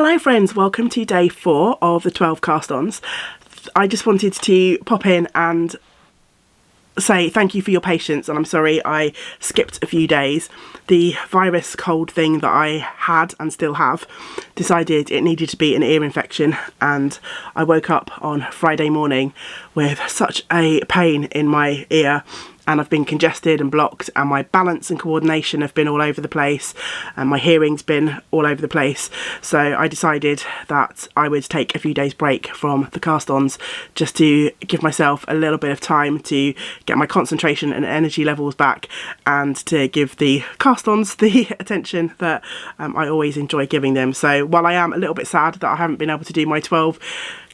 Hello friends, welcome to day 4 of the 12 cast ons. I just wanted to pop in and say thank you for your patience, and I'm sorry I skipped a few days. The virus cold thing that I had and still have decided it needed to be an ear infection, and I woke up on Friday morning with such a pain in my ear, and I've been congested and blocked, and my balance and coordination have been all over the place, and my hearing's been all over the place. So I decided that I would take a few days break from the cast-ons just to give myself a little bit of time to get my concentration and energy levels back, and to give the cast-ons the attention that I always enjoy giving them. So while I am a little bit sad that I haven't been able to do my 12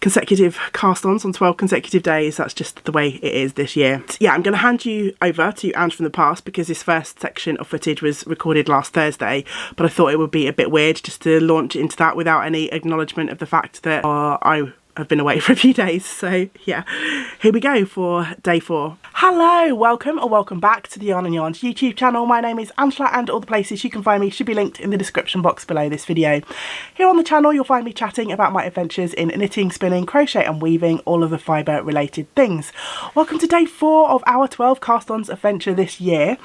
consecutive cast-ons on 12 consecutive days, that's just the way it is this year. Yeah, I'm going to hand you over to Ange from the past, because this first section of footage was recorded last Thursday, but I thought it would be a bit weird just to launch into that without any acknowledgement of the fact that I have been away for a few days. So yeah, here we go for day 4. Hello, welcome or welcome back to the YarnNYarns YouTube channel. My name is Angela, and all the places you can find me should be linked in the description box below this video. Here on the channel you'll find me chatting about my adventures in knitting, spinning, crochet and weaving, all of the fibre related things. Welcome to day 4 of our 12 cast-ons adventure this year.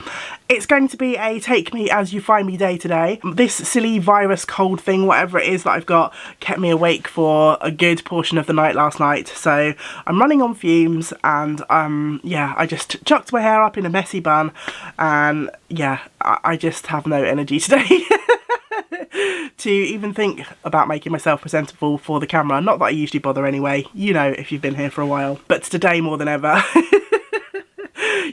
It's going to be a take me as you find me day today. This silly virus cold thing, whatever it is that I've got, kept me awake for a good portion of the night last night, so I'm running on fumes, and yeah, I just chucked my hair up in a messy bun, and yeah, I just have no energy today to even think about making myself presentable for the camera. Not that I usually bother anyway, you know, if you've been here for a while, but today more than ever.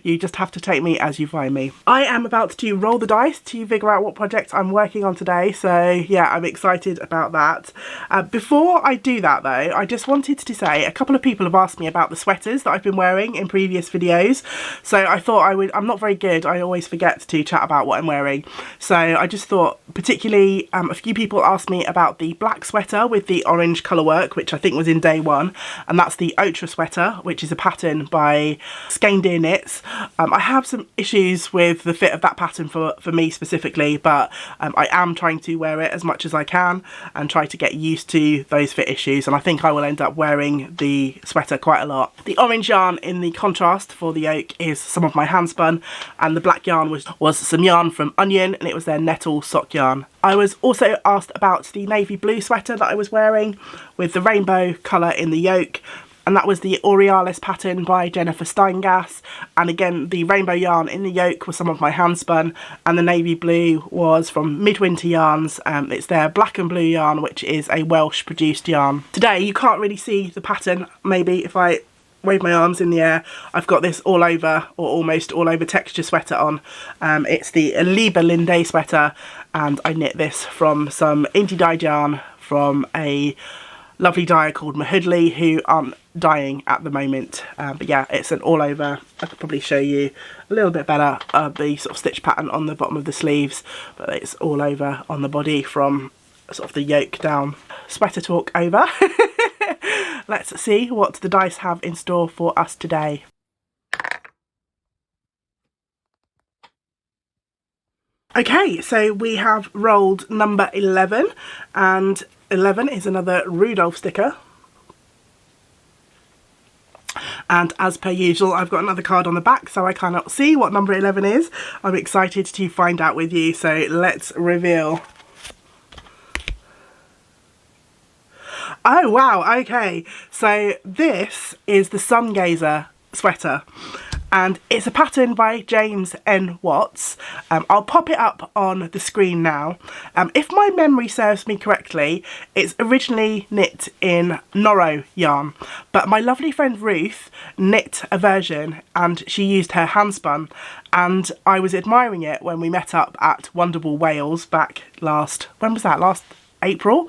You just have to take me as you find me. I am about to roll the dice to figure out what project I'm working on today, so yeah, I'm excited about that. Before I do that though, I just wanted to say a couple of people have asked me about the sweaters that I've been wearing in previous videos, so I thought I'm not very good, I always forget to chat about what I'm wearing, so I just thought particularly a few people asked me about the black sweater with the orange colour work, which I think was in day 1, and that's the Ultra sweater, which is a pattern by Skein Deer Knits. I have some issues with the fit of that pattern for me specifically, but I am trying to wear it as much as I can and try to get used to those fit issues, and I think I will end up wearing the sweater quite a lot. The orange yarn in the contrast for the yoke is some of my hand spun, and the black yarn was some yarn from Onion, and it was their nettle sock yarn. I was also asked about the navy blue sweater that I was wearing with the rainbow colour in the yoke, and that was the Aurealis pattern by Jennifer Steingass, and again the rainbow yarn in the yoke was some of my hand spun, and the navy blue was from Midwinter Yarns. It's their black and blue yarn, which is a Welsh produced yarn. Today you can't really see the pattern, maybe if I wave my arms in the air. I've got this all over, or almost all over, texture sweater on. It's the Liba Linde sweater, and I knit this from some indie dyed yarn from a lovely dyer called Mahudley, who aren't dyeing at the moment, but yeah, it's an all over. I could probably show you a little bit better the sort of stitch pattern on the bottom of the sleeves, but it's all over on the body from sort of the yoke down. Sweater talk over. Let's see what the dice have in store for us today. Okay, so we have rolled number 11, and 11 is another Rudolph sticker. And as per usual, I've got another card on the back, so I cannot see what number 11 is. I'm excited to find out with you, so let's reveal. Oh wow, okay, so this is the Sun Gazer sweater, and it's a pattern by James N. Watts. I'll pop it up on the screen now. If my memory serves me correctly, it's originally knit in Norrow yarn, but my lovely friend Ruth knit a version and she used her hand spun, and I was admiring it when we met up at Wonderful Wales back last April,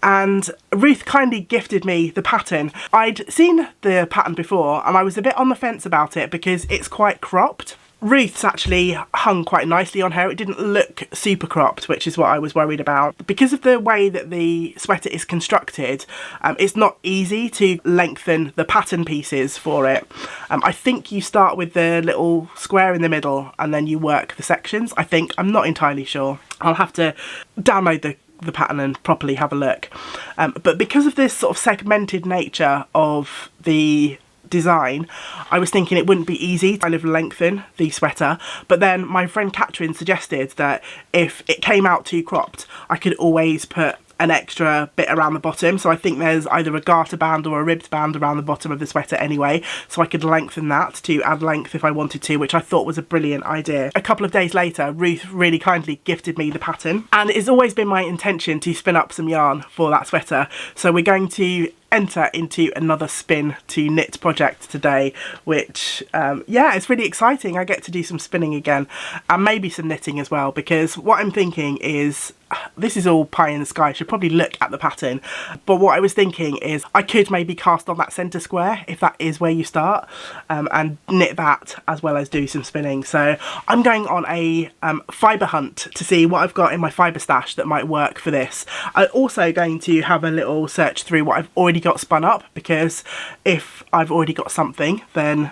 and Ruth kindly gifted me the pattern. I'd seen the pattern before and I was a bit on the fence about it because it's quite cropped. Ruth's actually hung quite nicely on her. It didn't look super cropped, which is what I was worried about. Because of the way that the sweater is constructed, it's not easy to lengthen the pattern pieces for it. I think you start with the little square in the middle and then you work the sections, I think. I'm not entirely sure. I'll have to download the the pattern and properly have a look. But because of this sort of segmented nature of the design, I was thinking it wouldn't be easy to kind of lengthen the sweater, but then my friend Catherine suggested that if it came out too cropped, I could always put an extra bit around the bottom. So I think there's either a garter band or a ribbed band around the bottom of the sweater anyway, so I could lengthen that to add length if I wanted to, which I thought was a brilliant idea. A couple of days later, Ruth really kindly gifted me the pattern, and it's always been my intention to spin up some yarn for that sweater, so we're going to enter into another spin to knit project today, which yeah, it's really exciting. I get to do some spinning again and maybe some knitting as well, because what I'm thinking is, this is all pie in the sky, I should probably look at the pattern, but what I was thinking is I could maybe cast on that centre square if that is where you start, and knit that as well as do some spinning. So I'm going on a fibre hunt to see what I've got in my fibre stash that might work for this. I'm also going to have a little search through what I've already got spun up, because if I've already got something, then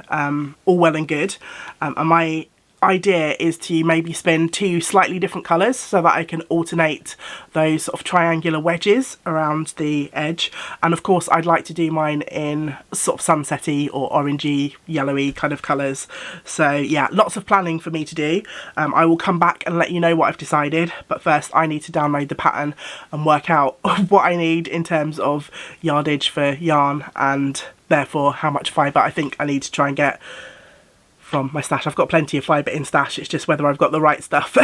all well and good. And my idea is to maybe spin 2 slightly different colours so that I can alternate those sort of triangular wedges around the edge, and of course I'd like to do mine in sort of sunsetty or orangey yellowy kind of colours. So yeah, lots of planning for me to do. I will come back and let you know what I've decided, but first I need to download the pattern and work out what I need in terms of yardage for yarn, and therefore how much fibre I think I need to try and get from my stash. I've got plenty of fibre in stash, it's just whether I've got the right stuff.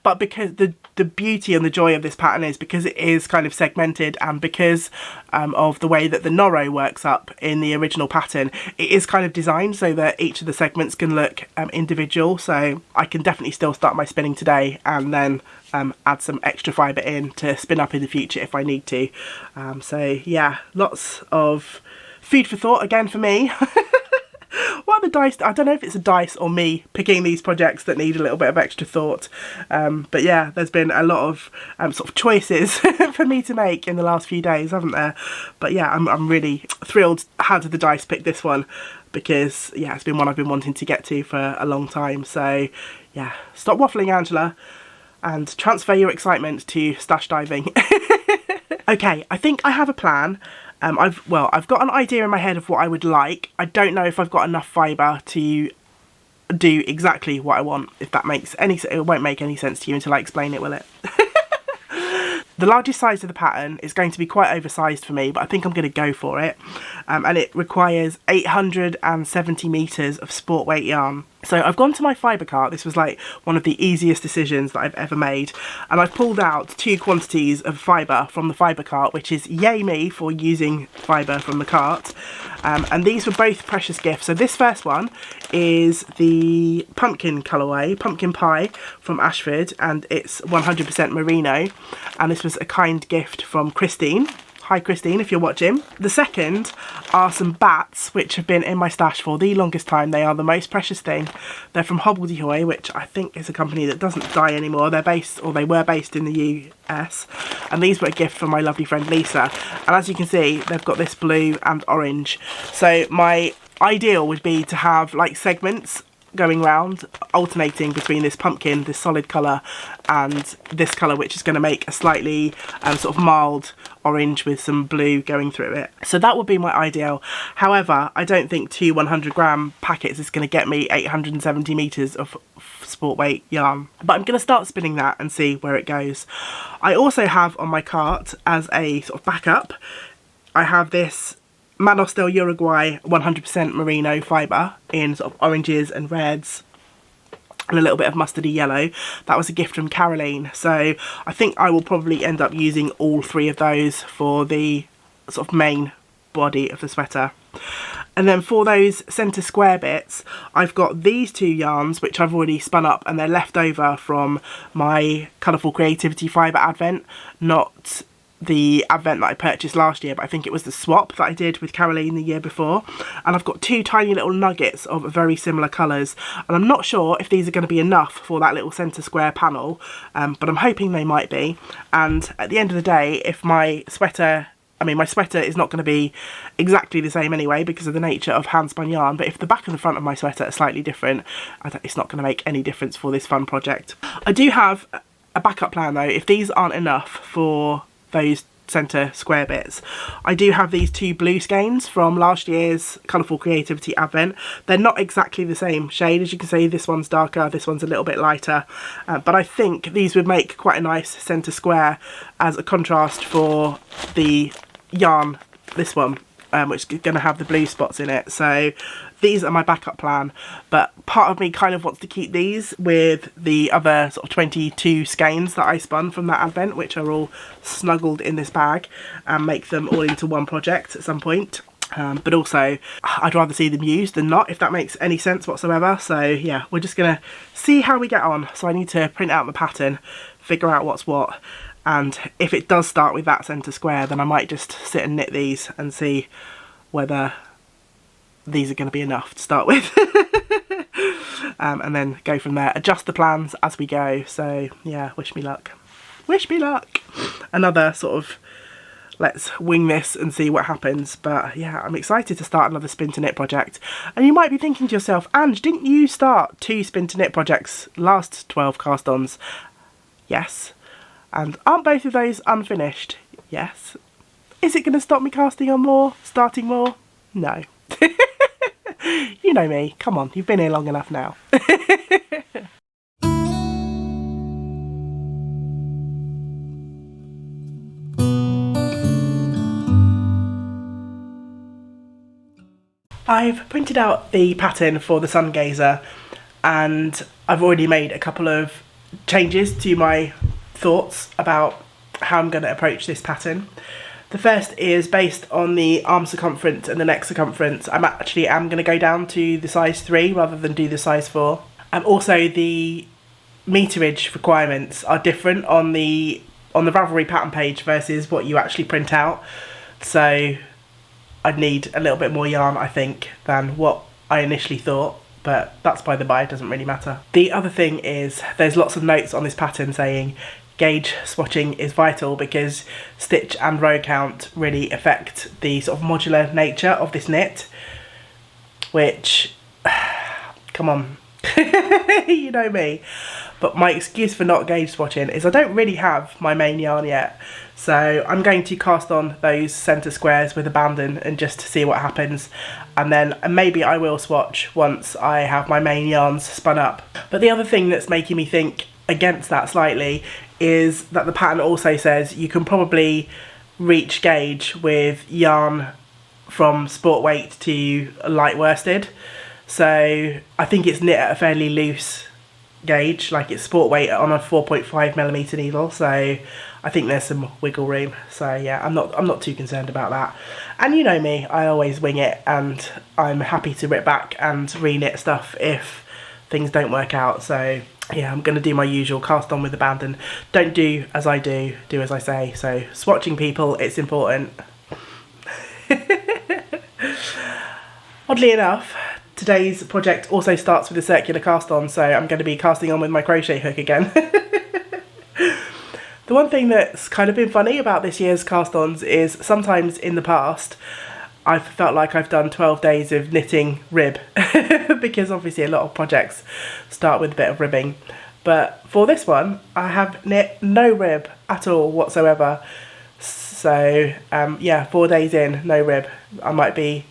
But because the beauty and the joy of this pattern is because it is kind of segmented, and because of the way that the Noro works up in the original pattern, it is kind of designed so that each of the segments can look individual. So I can definitely still start my spinning today and then add some extra fibre in to spin up in the future if I need to. So yeah, lots of food for thought again for me. What are the dice? I don't know if it's a dice or me picking these projects that need a little bit of extra thought. But yeah, there's been a lot of sort of choices for me to make in the last few days, haven't there? But yeah, I'm really thrilled how did the dice pick this one, because yeah, it's been one I've been wanting to get to for a long time. So yeah, stop waffling, Angela, and transfer your excitement to stash diving. Okay, I think I have a plan. I've got an idea in my head of what I would like. I don't know if I've got enough fibre to do exactly what I want, if that makes any sense. It won't make any sense to you until I explain it, will it? The largest size of the pattern is going to be quite oversized for me, but I think I'm going to go for it. And it requires 870 metres of sport weight yarn. So I've gone to my fibre cart. This was like one of the easiest decisions that I've ever made. And I've pulled out 2 quantities of fibre from the fibre cart, which is yay me for using fibre from the cart. And these were both precious gifts. So this first one is the pumpkin colourway, pumpkin pie from Ashford, and it's 100% merino. And this was a kind gift from Christine. Hi Christine, if you're watching. The second are some bats, which have been in my stash for the longest time. They are the most precious thing. They're from Hobbledehoy, which I think is a company that doesn't die anymore. They're based, or they were based, in the US. And these were a gift from my lovely friend Lisa. And as you can see, they've got this blue and orange. So my ideal would be to have like segments going round, alternating between this pumpkin, this solid colour, and this colour, which is going to make a slightly sort of mild orange with some blue going through it. So that would be my ideal. However, I don't think 2 100-gram packets is going to get me 870 metres of sport weight yarn, but I'm going to start spinning that and see where it goes. I also have on my cart, as a sort of backup, I have this Manos del Uruguay 100% merino fibre in sort of oranges and reds and a little bit of mustardy yellow. That was a gift from Caroline, so I think I will probably end up using all 3 of those for the sort of main body of the sweater. And then for those centre square bits, I've got these 2 yarns which I've already spun up, and they're left over from my Colourful Creativity Fibre Advent, not the Advent that I purchased last year, but I think it was the swap that I did with Caroline the year before. And I've got 2 tiny little nuggets of very similar colours, and I'm not sure if these are going to be enough for that little centre square panel, but I'm hoping they might be. And at the end of the day, if my sweater is not going to be exactly the same anyway because of the nature of hand spun yarn, but if the back and the front of my sweater are slightly different, it's not going to make any difference for this fun project. I do have a backup plan though, if these aren't enough for those centre square bits, I do have these 2 blue skeins from last year's Colourful Creativity Advent. They're not exactly the same shade, as you can see. This one's darker, this one's a little bit lighter, but I think these would make quite a nice centre square as a contrast for the yarn, this one, which is going to have the blue spots in it. So these are my backup plan, but part of me kind of wants to keep these with the other sort of 22 skeins that I spun from that advent, which are all snuggled in this bag, and make them all into one project at some point. But also I'd rather see them used than not, if that makes any sense whatsoever. So yeah, we're just gonna see how we get on. So I need to print out the pattern, figure out what's what, and if it does start with that centre square, then I might just sit and knit these and see whether these are going to be enough to start with. And then go from there, adjust the plans as we go. So yeah, wish me luck. Wish me luck. Another sort of let's wing this and see what happens. But yeah, I'm excited to start another spin to knit project. And you might be thinking to yourself, Ange, didn't you start 2 spin to knit projects last 12 cast ons? Yes. And aren't both of those unfinished? Yes. Is it going to stop me casting on more, starting more? No. You know me, come on, you've been here long enough now. I've printed out the pattern for the Sun Gazer, and I've already made a couple of changes to my thoughts about how I'm going to approach this pattern. The first is based on the arm circumference and the neck circumference. I'm going to go down to the size 3 rather than do the size 4. And also the meterage requirements are different on the Ravelry pattern page versus what you actually print out. So I'd need a little bit more yarn, I think, than what I initially thought. But that's by the by, it doesn't really matter. The other thing is there's lots of notes on this pattern saying gauge swatching is vital because stitch and row count really affect the sort of modular nature of this knit, which, come on, you know me. But my excuse for not gauge swatching is I don't really have my main yarn yet. So I'm going to cast on those centre squares with abandon and just see what happens. And then maybe I will swatch once I have my main yarns spun up. But the other thing that's making me think against that slightly is that the pattern also says you can probably reach gauge with yarn from sport weight to light worsted. So I think it's knit at a fairly loose gauge, like it's sport weight on a 4.5mm needle, so I think there's some wiggle room. So yeah, I'm not too concerned about that. And you know me, I always wing it, and I'm happy to rip back and re-knit stuff if things don't work out. So yeah, I'm going to do my usual cast on with abandon. Don't do as I do, do as I say. So swatching, people, it's important. Oddly enough, today's project also starts with a circular cast on, so I'm going to be casting on with my crochet hook again. The one thing that's kind of been funny about this year's cast ons is sometimes in the past I've felt like I've done 12 days of knitting rib because obviously a lot of projects start with a bit of ribbing. But for this one, I have knit no rib at all whatsoever. So yeah, 4 days in, no rib. I might be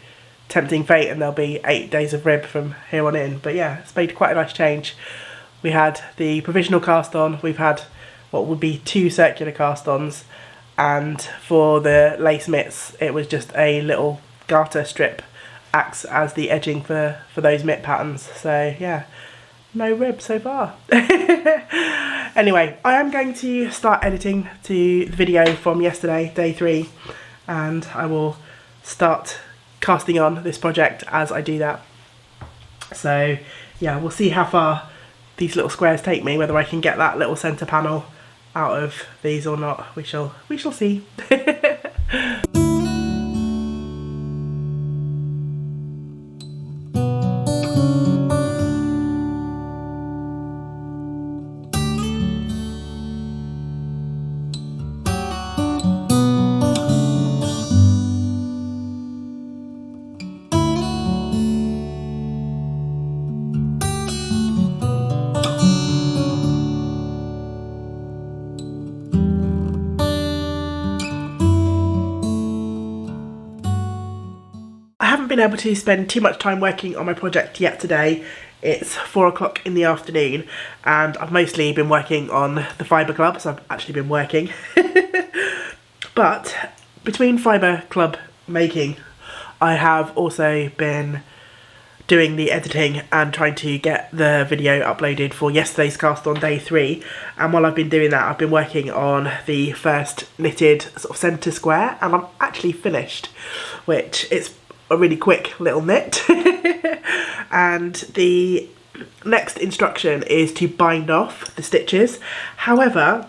tempting fate and there'll be 8 days of rib from here on in. But yeah, it's made quite a nice change. We had the provisional cast on, we've had what would be 2 circular cast ons, and for the lace mitts it was just a little garter strip acts as the edging for those mitt patterns. So yeah, no rib so far. Anyway, I am going to start editing to the video from yesterday, day 3, and I will start casting on this project as I do that. So yeah, we'll see how far these little squares take me, whether I can get that little centre panel out of these or not. We shall see. haven't been able to spend too much time working on my project yet today. It's 4 o'clock in the afternoon and I've mostly been working on the Fibre Club, so I've actually been working. But between Fibre Club making, I have also been doing the editing and trying to get the video uploaded for yesterday's cast on day 3. And while I've been doing that, I've been working on the first knitted sort of centre square, and I'm actually finished, which is a really quick little knit. And the next instruction is to bind off the stitches. However,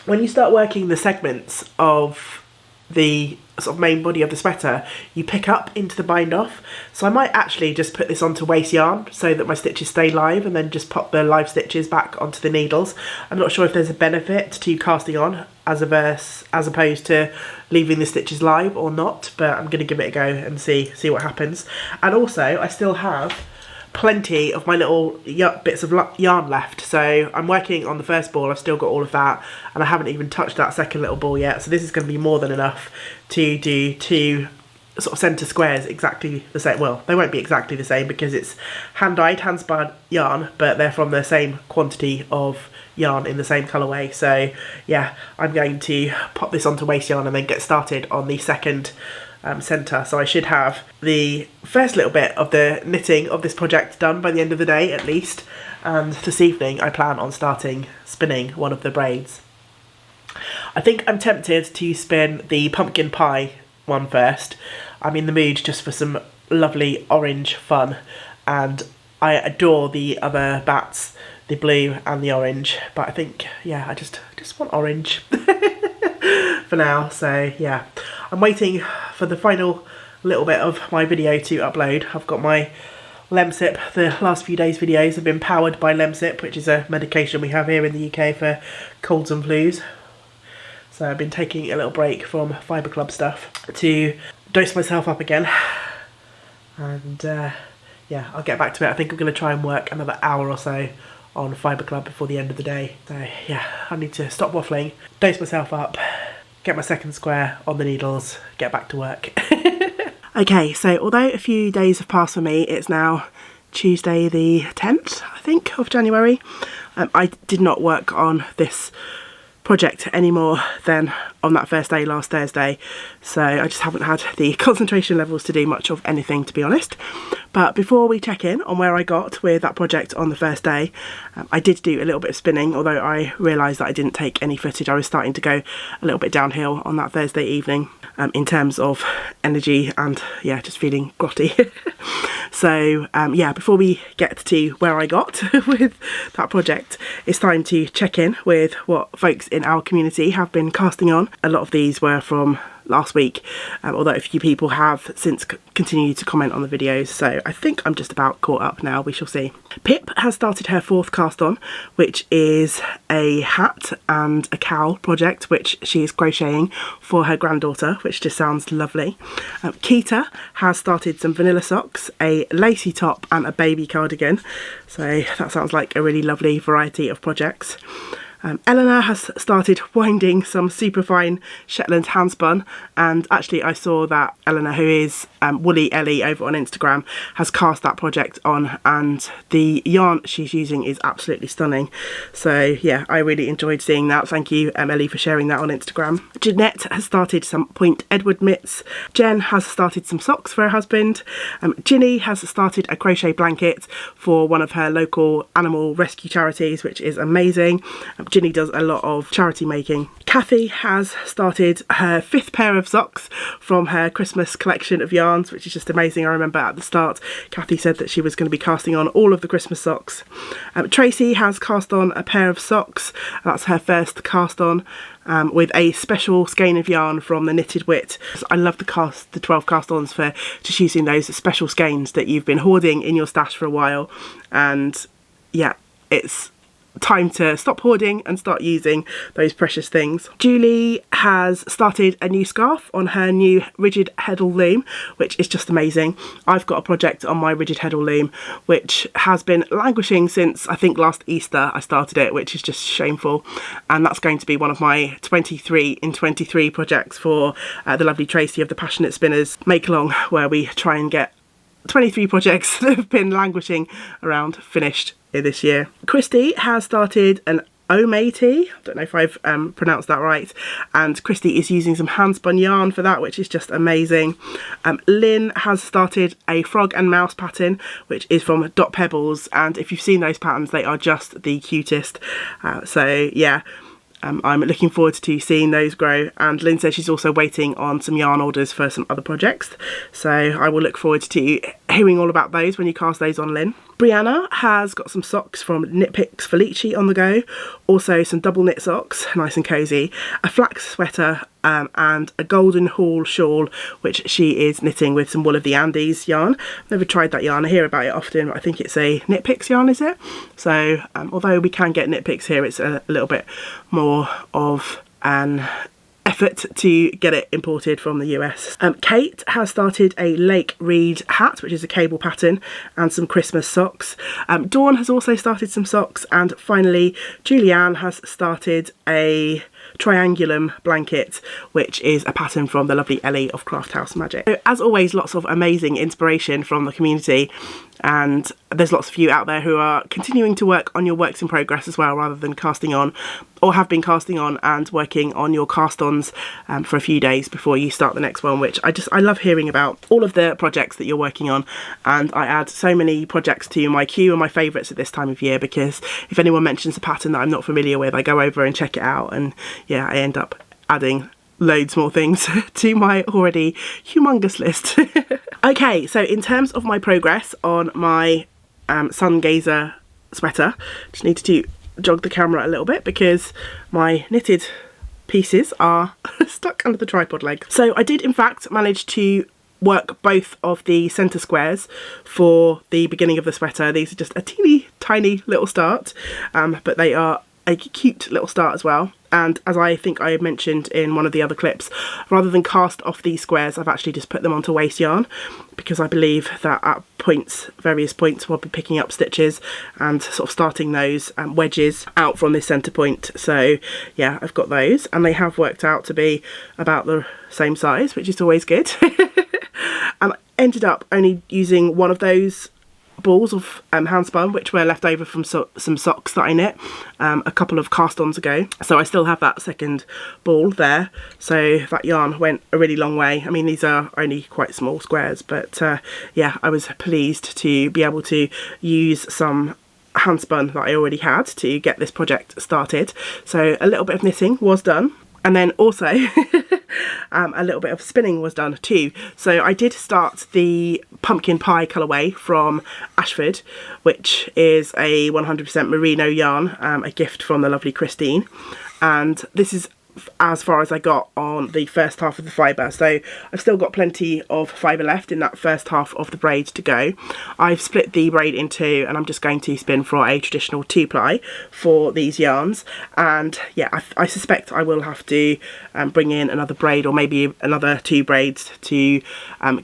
when you start working the segments of the sort of main body of the sweater, you pick up into the bind off. So I might actually just put this onto waste yarn so that my stitches stay live, and then just pop the live stitches back onto the needles. I'm not sure if there's a benefit to casting on as opposed to leaving the stitches live or not, but I'm going to give it a go and see what happens. And also I still have plenty of my little bits of yarn left, so I'm working on the first ball. I've still got all of that, and I haven't even touched that second little ball yet, so this is going to be more than enough to do 2 sort of centre squares exactly the same. Well, they won't be exactly the same because it's hand dyed, hand spun yarn, but they're from the same quantity of yarn in the same colourway. So yeah, I'm going to pop this onto waste yarn and then get started on the second centre. So I should have the first little bit of the knitting of this project done by the end of the day at least, and this evening I plan on starting spinning one of the braids. I think I'm tempted to spin the pumpkin pie one first. I'm in the mood just for some lovely orange fun, and I adore the other bats, the blue and the orange, but I think, yeah, I just want orange for now. So yeah, I'm waiting for the final little bit of my video to upload. I've got my Lemsip. The last few days' videos have been powered by Lemsip, which is a medication we have here in the UK for colds and flus. So I've been taking a little break from Fibre Club stuff to dose myself up again. And yeah, I'll get back to it. I think I'm going to try and work another hour or so on Fibre Club before the end of the day. So yeah, I need to stop waffling, dose myself up, get my second square on the needles, get back to work. Okay, so although a few days have passed for me, it's now Tuesday the 10th, I think, of January. I did not work on this project any more than on that first day last Thursday, so I just haven't had the concentration levels to do much of anything, to be honest. But before we check in on where I got with that project on the first day, I did do a little bit of spinning, although I realised that I didn't take any footage. I was starting to go a little bit downhill on that Thursday evening in terms of energy and yeah, just feeling grotty. So yeah, before we get to where I got with that project, it's time to check in with what folks in our community have been casting on. A lot of these were from last week, although a few people have since continued to comment on the videos, so I think I'm just about caught up now. We shall see. Pip has started her 4th cast on, which is a hat and a cowl project which she is crocheting for her granddaughter, which just sounds lovely. Keita has started some vanilla socks, a lacy top and a baby cardigan, so that sounds like a really lovely variety of projects. Eleanor has started winding some superfine Shetland handspun, and actually I saw that Eleanor, who is Woolly Ellie over on Instagram, has cast that project on, and the yarn she's using is absolutely stunning. So yeah, I really enjoyed seeing that. Thank you, Ellie, for sharing that on Instagram. Jeanette has started some Point Edward mitts. Jen has started some socks for her husband. Ginny has started a crochet blanket for one of her local animal rescue charities, which is amazing. Ginny does a lot of charity making. Kathy has started her 5th pair of socks from her Christmas collection of yarns, which is just amazing. I remember at the start Kathy said that she was going to be casting on all of the Christmas socks. Tracy has cast on a pair of socks. That's her first cast on, with a special skein of yarn from the Knitted Wit. I love the 12 cast ons for just using those special skeins that you've been hoarding in your stash for a while, and yeah, it's time to stop hoarding and start using those precious things. Julie has started a new scarf on her new rigid heddle loom, which is just amazing. I've got a project on my rigid heddle loom which has been languishing since I think last Easter I started it, which is just shameful, and that's going to be one of my 23 in 23 projects for the lovely Tracy of the Passionate Spinners make along, where we try and get 23 projects that have been languishing around finished this year. Christy has started an Ome tea. I don't know if I've pronounced that right, and Christy is using some hand spun yarn for that, which is just amazing. Lynn has started a frog and mouse pattern, which is from Dot Pebbles, and if you've seen those patterns, they are just the cutest. So yeah, I'm looking forward to seeing those grow, and Lynn says she's also waiting on some yarn orders for some other projects, so I will look forward to hearing all about those when you cast those on, Lynn. Brianna has got some socks from Knit Picks Felici on the go, also some double knit socks, nice and cosy, a flax sweater and a golden haul shawl, which she is knitting with some Wool of the Andes yarn. Never tried that yarn, I hear about it often, but I think it's a Knit Picks yarn, is it? So although we can get Knit Picks here, it's a little bit more of an effort to get it imported from the US. Kate has started a Lake Reed hat, which is a cable pattern, and some Christmas socks. Dawn has also started some socks, and finally Julianne has started a triangulum blanket, which is a pattern from the lovely Ellie of Craft House Magic. So, as always, lots of amazing inspiration from the community, and there's lots of you out there who are continuing to work on your works in progress as well, rather than casting on, or have been casting on and working on your cast-ons for a few days before you start the next one, which I love hearing about all of the projects that you're working on, and I add so many projects to my queue and my favourites at this time of year, because if anyone mentions a pattern that I'm not familiar with, I go over and check it out, and yeah, I end up adding loads more things to my already humongous list. Okay, so in terms of my progress on my Sun Gazer sweater, just need to jog the camera a little bit because my knitted pieces are stuck under the tripod leg. So I did in fact manage to work both of the centre squares for the beginning of the sweater. These are just a teeny tiny little start, but they are a cute little start as well. And as I think I mentioned in one of the other clips, rather than cast off these squares, I've actually just put them onto waste yarn, because I believe that at various points we'll be picking up stitches and sort of starting those wedges out from this centre point. So yeah, I've got those, and they have worked out to be about the same size, which is always good. And I ended up only using one of those balls of hand spun, which were left over from some socks that I knit a couple of cast-ons ago, so I still have that second ball there. So that yarn went a really long way. I mean, these are only quite small squares, but yeah, I was pleased to be able to use some hand spun that I already had to get this project started. So a little bit of knitting was done, and then also a little bit of spinning was done too. So I did start the pumpkin pie colourway from Ashford, which is a 100% merino yarn, a gift from the lovely Christine, and this is as far as I got on the first half of the fibre, so I've still got plenty of fibre left in that first half of the braid to go. I've split the braid in two, and I'm just going to spin for a traditional 2-ply for these yarns, and yeah, I suspect I will have to bring in another braid, or maybe another 2 braids to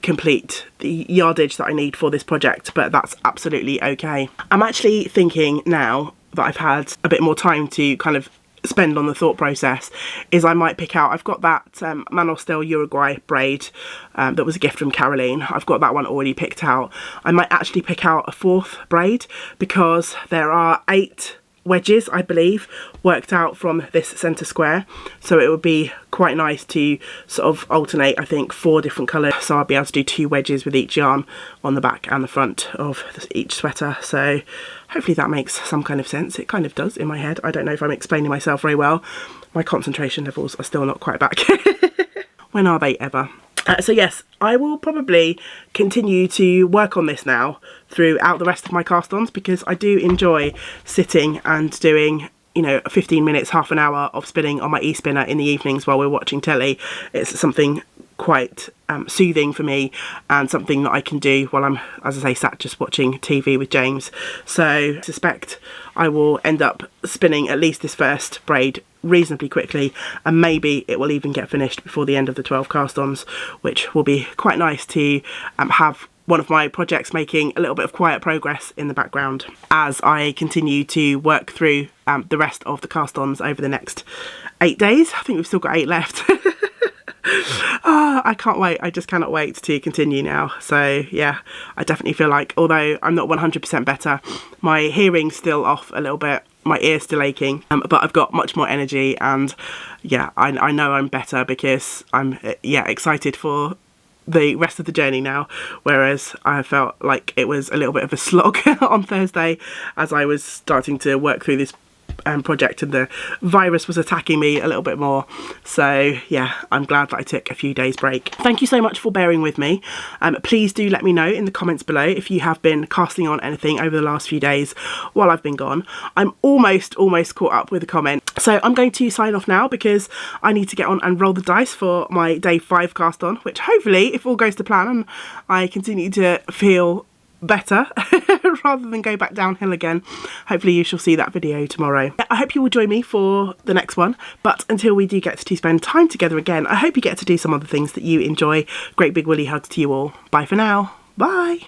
complete the yardage that I need for this project, but that's absolutely okay. I'm actually thinking now that I've had a bit more time to kind of spend on the thought process, is I might pick out, I've got that Manos del Uruguay braid that was a gift from Caroline. I've got that one already picked out. I might actually pick out a 4th braid, because there are 8 wedges, I believe, worked out from this centre square, so it would be quite nice to sort of alternate, I think, 4 different colours, so I'll be able to do 2 wedges with each yarn on the back and the front of each sweater. So hopefully that makes some kind of sense. It kind of does in my head. I don't know if I'm explaining myself very well. My concentration levels are still not quite back. When are they ever? So yes, I will probably continue to work on this now throughout the rest of my cast-ons, because I do enjoy sitting and doing, you know, 15 minutes, half an hour of spinning on my e-spinner in the evenings while we're watching telly. It's something quite soothing for me, and something that I can do while I'm, as I say, sat just watching TV with James. So I suspect I will end up spinning at least this first braid reasonably quickly, and maybe it will even get finished before the end of the 12 cast-ons, which will be quite nice to have one of my projects making a little bit of quiet progress in the background as I continue to work through the rest of the cast-ons over the next 8 days. I think we've still got 8 left. I can't wait. I just cannot wait to continue now. So yeah, I definitely feel like, although I'm not 100% better, my hearing's still off a little bit, my ear's still aching, but I've got much more energy, and yeah, I know I'm better because I'm excited for the rest of the journey now, whereas I felt like it was a little bit of a slog on Thursday as I was starting to work through this project, and the virus was attacking me a little bit more. So yeah, I'm glad that I took a few days break. Thank you so much for bearing with me. Please do let me know in the comments below if you have been casting on anything over the last few days while I've been gone. I'm almost caught up with a comment, so I'm going to sign off now because I need to get on and roll the dice for my day 5 cast on, which hopefully, if all goes to plan and I continue to feel better rather than go back downhill again, hopefully you shall see that video tomorrow. I hope you will join me for the next one, but until we do get to spend time together again, I hope you get to do some other things that you enjoy. Great big woolly hugs to you all. Bye for now. Bye.